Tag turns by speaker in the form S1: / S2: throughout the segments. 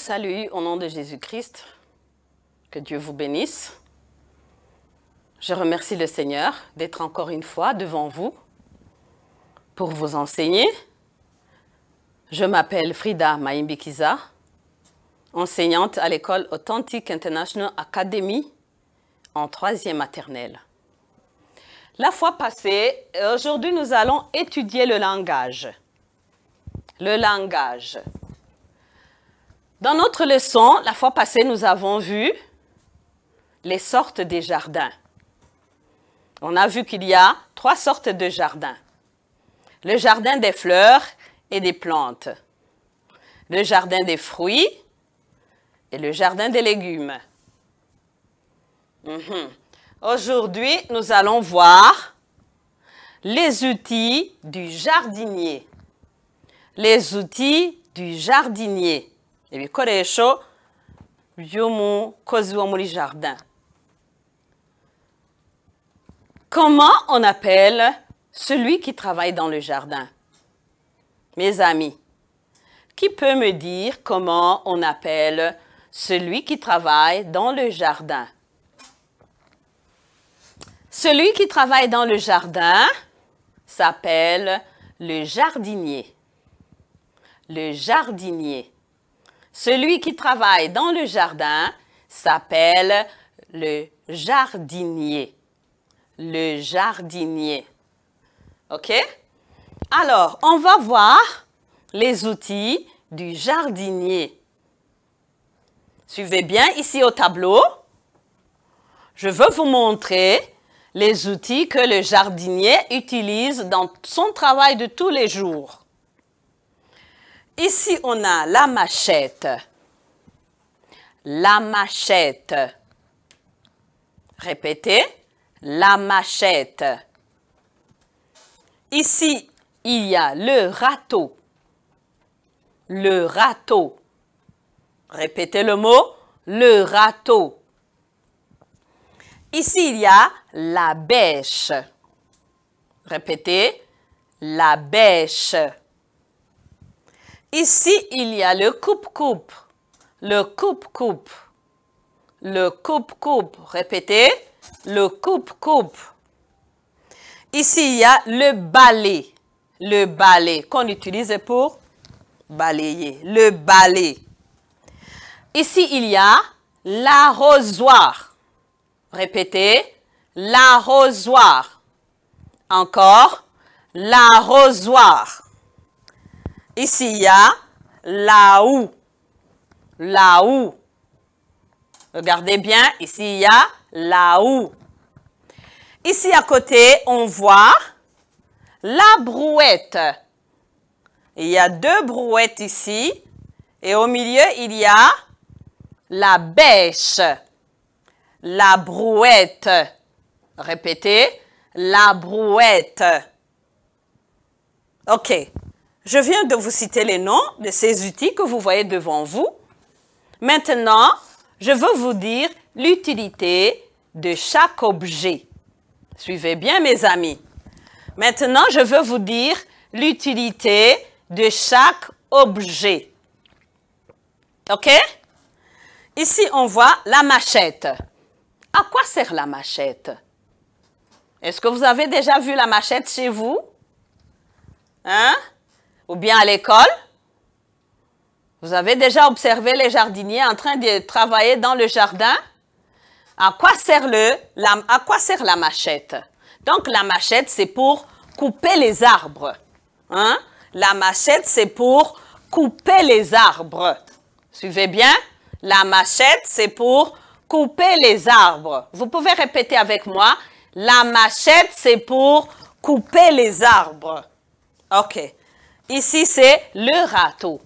S1: salue au nom de Jésus-Christ. Que Dieu vous bénisse. Je remercie le Seigneur d'être encore une fois devant vous pour vous enseigner. Je m'appelle Frida Maimbikiza, enseignante à l'école Authentic International Academy en 3e maternelle. La fois passée, aujourd'hui nous allons étudier le langage. Le langage. Dans notre leçon, la fois passée, nous avons vu les sortes des jardins. On a vu qu'il y a 3 sortes de jardins. Le jardin des fleurs et des plantes, le jardin des fruits et le jardin des légumes. Aujourd'hui, nous allons voir les outils du jardinier. Les outils du jardinier. Ibikoresho by'umukozi wo muri jardin. Comment on appelle celui qui travaille dans le jardin? Mes amis, qui peut me dire comment on appelle celui qui travaille dans le jardin? Celui qui travaille dans le jardin s'appelle le jardinier. Le jardinier. Celui qui travaille dans le jardin s'appelle le jardinier. Le jardinier. OK? Alors, on va voir les outils du jardinier. Suivez bien ici au tableau. Je veux vous montrer les outils que le jardinier utilise dans son travail de tous les jours. Ici, on a la machette. La machette. Répétez. La machette. Ici, il y a le râteau. Le râteau. Répétez le mot. Le râteau. Ici, il y a la bêche. Répétez. La bêche. Ici, il y a le coupe-coupe. Le coupe-coupe. Le coupe-coupe. Répétez. Le coupe-coupe. Ici, il y a le balai. Le balai qu'on utilise pour balayer. Le balai. Ici, il y a l'arrosoir. Répétez. L'arrosoir. Encore. L'arrosoir. Ici, il y a la houe. La houe. Regardez bien, ici, il y a la houe. Ici, à côté, on voit la brouette. Il y a 2 brouettes ici. Et au milieu, il y a la bêche. La brouette. Répétez, la brouette. OK. Je viens de vous citer les noms de ces outils que vous voyez devant vous. Maintenant, je veux vous dire l'utilité de chaque objet. Suivez bien, mes amis. Maintenant, je veux vous dire l'utilité de chaque objet. OK? Ici, on voit la machette. À quoi sert la machette? Est-ce que vous avez déjà vu la machette chez vous? Hein? Ou bien à l'école? Vous avez déjà observé les jardiniers en train de travailler dans le jardin? À quoi sert la machette? Donc, la machette, c'est pour couper les arbres. Hein? La machette, c'est pour couper les arbres. Suivez bien? La machette, c'est pour couper les arbres. Vous pouvez répéter avec moi. La machette, c'est pour couper les arbres. OK. Ici, c'est le râteau.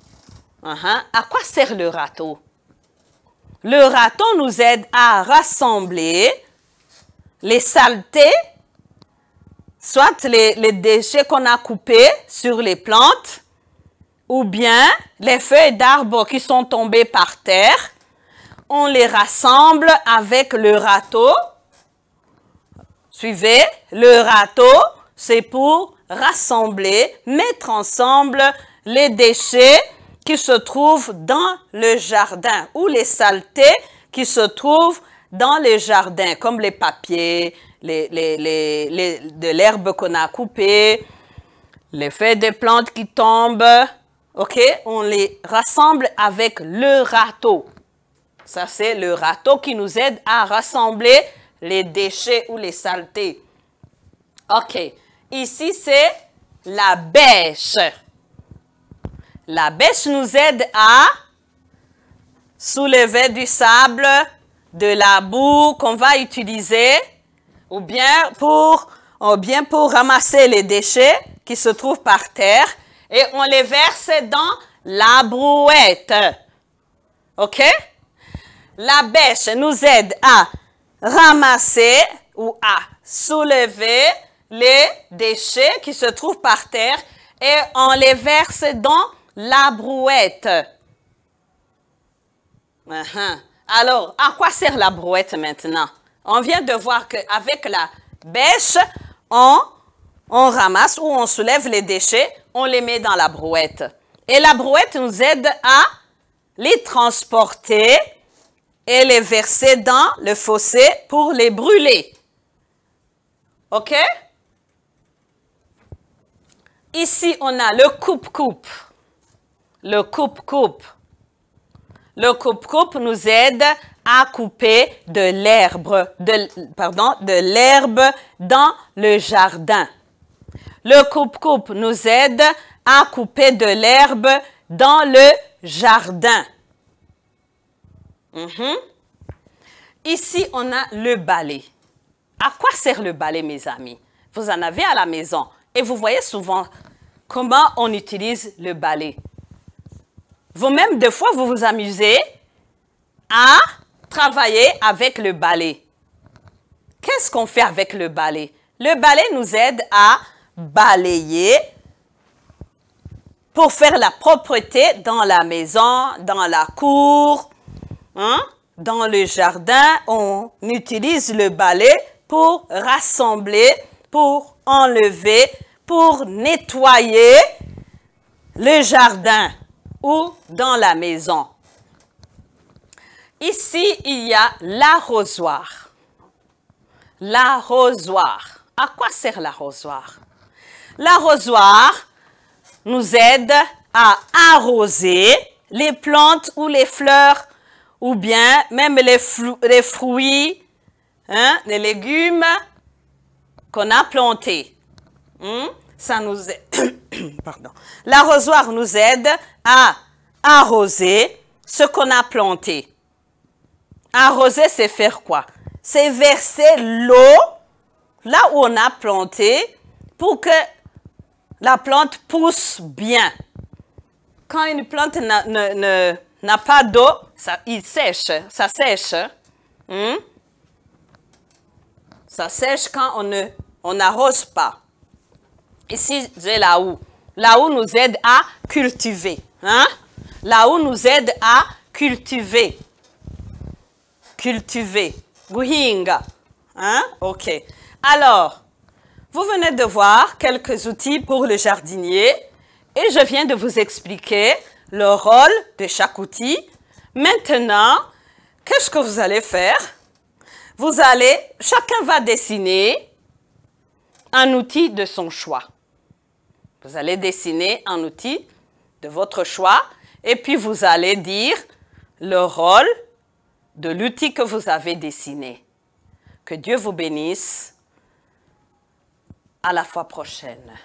S1: À quoi sert le râteau? Le râteau nous aide à rassembler les saletés, soit les déchets qu'on a coupés sur les plantes, ou bien les feuilles d'arbres qui sont tombées par terre. On les rassemble avec le râteau. Suivez, le râteau, c'est pour rassembler, mettre ensemble les déchets qui se trouvent dans le jardin ou les saletés qui se trouvent dans le jardin, comme les papiers, de l'herbe qu'on a coupée, les feuilles des plantes qui tombent. OK? On les rassemble avec le râteau. Ça, c'est le râteau qui nous aide à rassembler les déchets ou les saletés. OK. Ici, c'est la bêche. La bêche nous aide à soulever du sable, de la boue qu'on va utiliser, ou bien pour ramasser les déchets qui se trouvent par terre, et on les verse dans la brouette. OK? La bêche nous aide à ramasser ou à soulever les déchets qui se trouvent par terre et on les verse dans la brouette. Alors, à quoi sert la brouette maintenant? On vient de voir qu'avec la bêche, on ramasse ou on soulève les déchets, on les met dans la brouette. Et la brouette nous aide à les transporter et les verser dans le fossé pour les brûler. OK? Ici, on a le coupe-coupe. Le coupe-coupe. Le coupe-coupe nous aide à couper de l'herbe, dans le jardin. Le coupe-coupe nous aide à couper de l'herbe dans le jardin. Ici, on a le balai. À quoi sert le balai, mes amis? Vous en avez à la maison et vous voyez souvent comment on utilise le balai. Vous-même, des fois, vous vous amusez à travailler avec le balai. Qu'est-ce qu'on fait avec le balai? Le balai nous aide à balayer pour faire la propreté dans la maison, dans la cour, dans le jardin. On utilise le balai pour rassembler, pour enlever, pour nettoyer le jardin ou dans la maison. Ici, il y a l'arrosoir. L'arrosoir. À quoi sert l'arrosoir? L'arrosoir nous aide à arroser les plantes ou les fleurs ou bien même les fruits, les légumes qu'on a plantés. Ça nous aide. Pardon. L'arrosoir nous aide à arroser ce qu'on a planté. Arroser, c'est faire quoi? C'est verser l'eau là où on a planté pour que la plante pousse bien. Quand une plante n'a pas d'eau, ça sèche. Ça sèche quand on n'arrose pas. Ici, j'ai la houe. La houe nous aide à cultiver. La houe nous aide à cultiver. Cultiver. Guhinga. OK. Alors, vous venez de voir quelques outils pour le jardinier et je viens de vous expliquer le rôle de chaque outil. Maintenant, qu'est-ce que vous allez faire? Chacun va dessiner un outil de son choix. Vous allez dessiner un outil de votre choix et puis vous allez dire le rôle de l'outil que vous avez dessiné. Que Dieu vous bénisse. À la fois prochaine.